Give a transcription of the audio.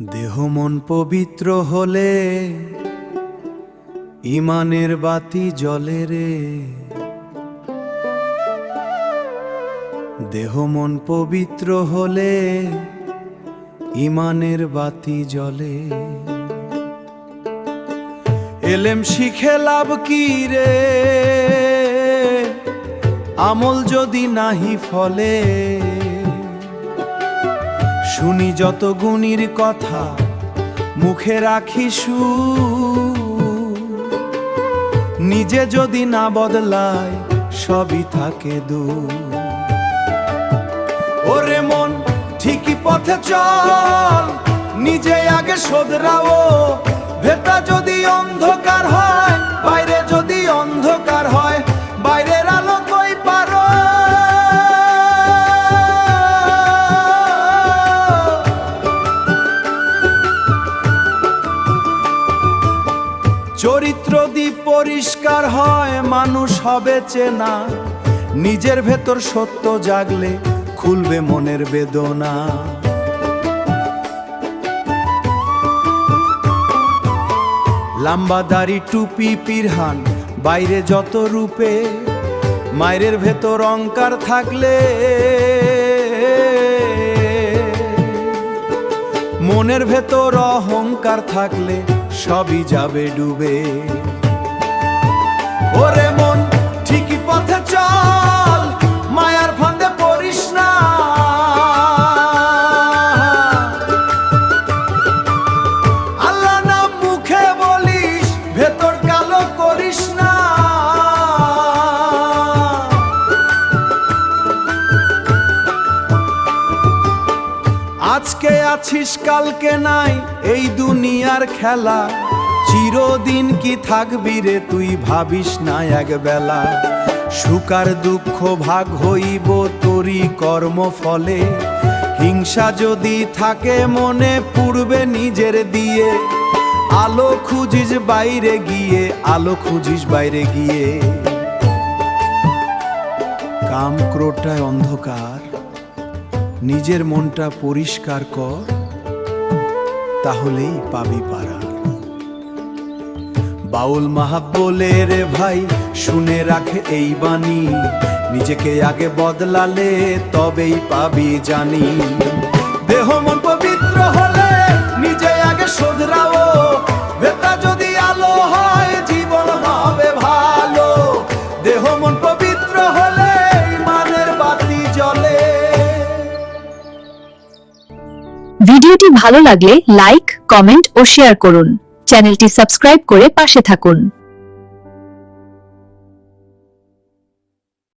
দেহ মন পবিত্র হলে ঈমানের বাতি জ্বলে রে। দেহ মন পবিত্র হলে ঈমানের বাতি জ্বলে। এলেম শিখে লাভ কি রে, আমল যদি নাহি ফলে। শুনি যত গুণীর কথা, মুখে রাখি নিজে যদি না বদলায় সবই থাকে দূর। ওরে মন ঠিকই পথে চল, নিজে আগে শোধরাও। ভেতর যদি অন্ধকার হয়, বাইরে যদি অন্ধকার হয়, বাইরের আলো কই পারো। চরিত্র দি পরিষ্কার হয়, মানুষ হবে চেনা। নিজের ভেতর সত্য জাগলে খুলবে মনের বেদনা। লম্বা দাড়ি টুপি পিরহান, বাইরে যত রূপে, মায়ের ভেতর অহংকার থাকলে মনের ভেতর অহংকার থাকলে সবই যাবে ডুবে। ওরে মন ঠিকই পথে চল, মায়ার ফাঁদে পড়িস না। আল্লাহ নাম মুখে বলিস, ভেতর কালো করিস না। আজকে আছিস কালকে নাই, এই দুনিয়ার খেলা। চিরদিন কি থাকবি রে তুই, ভাবিস না একবেলা। সুখ আর দুঃখ ভাগ হইব তোরই কর্ম ফলে। হিংসা যদি থাকে মনে, পুড়বে নিজের দিয়ে। আলো খুঁজিস বাইরে গিয়ে, আলো খুঁজিস বাইরে গিয়ে। কাম ক্রোধটায় অন্ধকার, নিজের মনটা পরিষ্কার কর, তাহলেই পাবি পারা। বাউল মাহাব বলে রে ভাই, শুনে রাখে এই বাণী। নিজেকে আগে বদলালে তবেই পাবি জানি। দেহ মন পবিত্র হলে নিজে আগে শোধরাও। ভেতর যদি আলো হয়, জীবন হবে ভালো। দেহ মন পবিত্র হলে ঈমানের বাতি জ্বলে। ভিডিওটি ভালো লাগলে লাইক, কমেন্ট ও শেয়ার করুন। চ্যানেলটি সাবস্ক্রাইব করে পাশে থাকুন।